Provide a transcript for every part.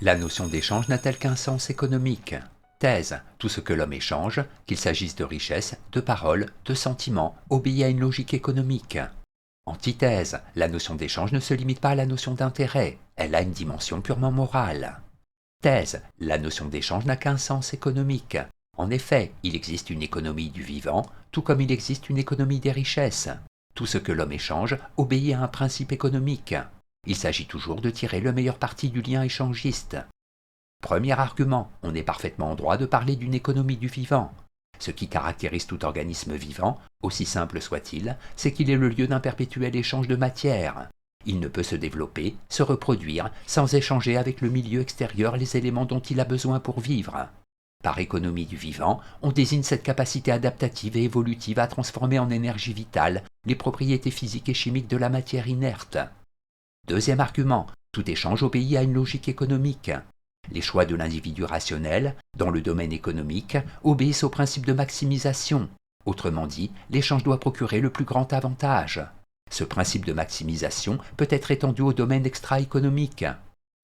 La notion d'échange n'a-t-elle qu'un sens économique? Thèse. Tout ce que l'homme échange, qu'il s'agisse de richesses, de paroles, de sentiments, obéit à une logique économique. Antithèse. La notion d'échange ne se limite pas à la notion d'intérêt, elle a une dimension purement morale. Thèse. La notion d'échange n'a qu'un sens économique. En effet, il existe une économie du vivant, tout comme il existe une économie des richesses. Tout ce que l'homme échange obéit à un principe économique. Il s'agit toujours de tirer le meilleur parti du lien échangiste. Premier argument, on est parfaitement en droit de parler d'une économie du vivant. Ce qui caractérise tout organisme vivant, aussi simple soit-il, c'est qu'il est le lieu d'un perpétuel échange de matière. Il ne peut se développer, se reproduire, sans échanger avec le milieu extérieur les éléments dont il a besoin pour vivre. Par économie du vivant, on désigne cette capacité adaptative et évolutive à transformer en énergie vitale les propriétés physiques et chimiques de la matière inerte. Deuxième argument, tout échange obéit à une logique économique. Les choix de l'individu rationnel, dans le domaine économique, obéissent au principe de maximisation. Autrement dit, l'échange doit procurer le plus grand avantage. Ce principe de maximisation peut être étendu au domaine extra-économique.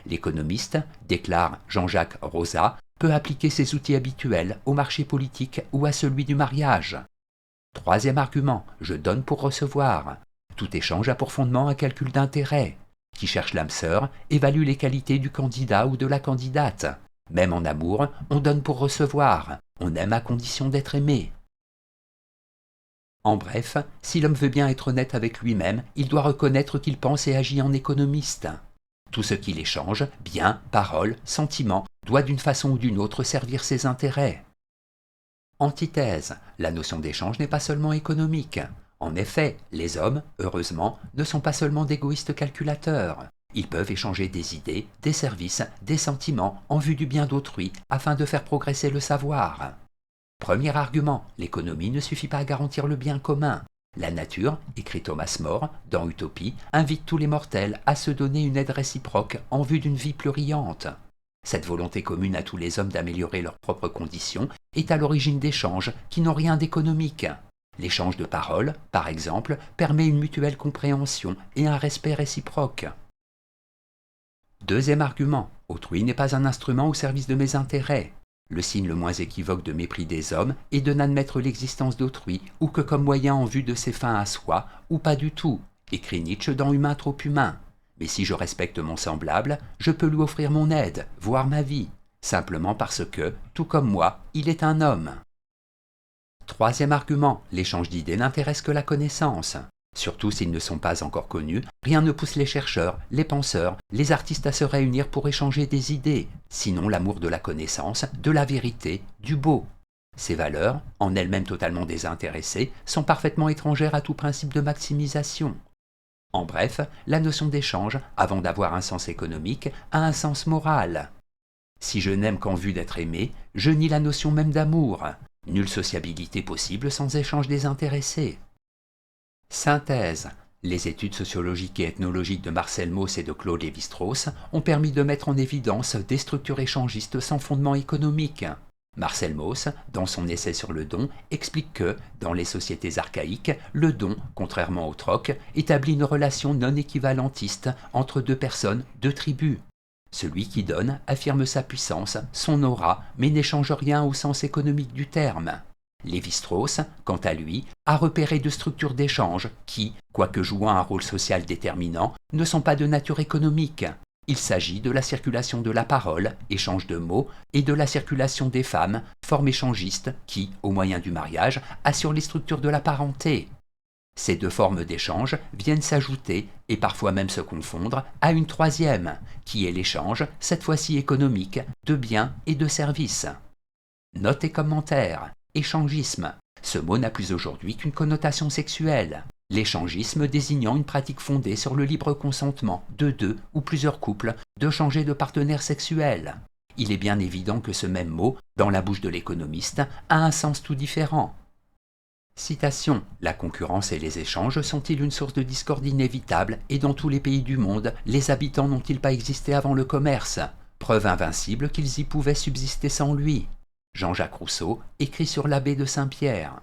L'économiste, déclare Jean-Jacques Rosa, peut appliquer ses outils habituels au marché politique ou à celui du mariage. Troisième argument, je donne pour recevoir. Tout échange a pour fondement un calcul d'intérêt. Qui cherche l'âme sœur évalue les qualités du candidat ou de la candidate. Même en amour, on donne pour recevoir. On aime à condition d'être aimé. En bref, si l'homme veut bien être honnête avec lui-même, il doit reconnaître qu'il pense et agit en économiste. Tout ce qu'il échange, biens, paroles, sentiments, doit d'une façon ou d'une autre servir ses intérêts. Antithèse, la notion d'échange n'est pas seulement économique. En effet, les hommes, heureusement, ne sont pas seulement d'égoïstes calculateurs. Ils peuvent échanger des idées, des services, des sentiments en vue du bien d'autrui afin de faire progresser le savoir. Premier argument, l'économie ne suffit pas à garantir le bien commun. La nature, écrit Thomas More dans Utopie, invite tous les mortels à se donner une aide réciproque en vue d'une vie pluriante. Cette volonté commune à tous les hommes d'améliorer leurs propres conditions est à l'origine d'échanges qui n'ont rien d'économique. L'échange de paroles, par exemple, permet une mutuelle compréhension et un respect réciproque. Deuxième argument, autrui n'est pas un instrument au service de mes intérêts. Le signe le moins équivoque de mépris des hommes est de n'admettre l'existence d'autrui ou que comme moyen en vue de ses fins à soi, ou pas du tout, écrit Nietzsche dans Humain trop humain. Mais si je respecte mon semblable, je peux lui offrir mon aide, voire ma vie, simplement parce que, tout comme moi, il est un homme. Troisième argument, l'échange d'idées n'intéresse que la connaissance. Surtout s'ils ne sont pas encore connus, rien ne pousse les chercheurs, les penseurs, les artistes à se réunir pour échanger des idées, sinon l'amour de la connaissance, de la vérité, du beau. Ces valeurs, en elles-mêmes totalement désintéressées, sont parfaitement étrangères à tout principe de maximisation. En bref, la notion d'échange, avant d'avoir un sens économique, a un sens moral. Si je n'aime qu'en vue d'être aimé, je nie la notion même d'amour. Nulle sociabilité possible sans échange désintéressé. Synthèse. Les études sociologiques et ethnologiques de Marcel Mauss et de Claude Lévi-Strauss ont permis de mettre en évidence des structures échangistes sans fondement économique. Marcel Mauss, dans son essai sur le don, explique que, dans les sociétés archaïques, le don, contrairement au troc, établit une relation non équivalentiste entre deux personnes, deux tribus. Celui qui donne affirme sa puissance, son aura, mais n'échange rien au sens économique du terme. Lévi-Strauss, quant à lui, a repéré deux structures d'échange qui, quoique jouant un rôle social déterminant, ne sont pas de nature économique. Il s'agit de la circulation de la parole, échange de mots, et de la circulation des femmes, forme échangiste, qui, au moyen du mariage, assure les structures de la parenté. Ces deux formes d'échange viennent s'ajouter, et parfois même se confondre, à une troisième, qui est l'échange, cette fois-ci économique, de biens et de services. Note et commentaire. Échangisme. Ce mot n'a plus aujourd'hui qu'une connotation sexuelle. L'échangisme désignant une pratique fondée sur le libre consentement de deux ou plusieurs couples de changer de partenaire sexuel. Il est bien évident que ce même mot, dans la bouche de l'économiste, a un sens tout différent. Citation. La concurrence et les échanges sont-ils une source de discorde inévitable et dans tous les pays du monde, les habitants n'ont-ils pas existé avant le commerce? Preuve invincible qu'ils y pouvaient subsister sans lui. Jean-Jacques Rousseau écrit sur l'abbé de Saint-Pierre.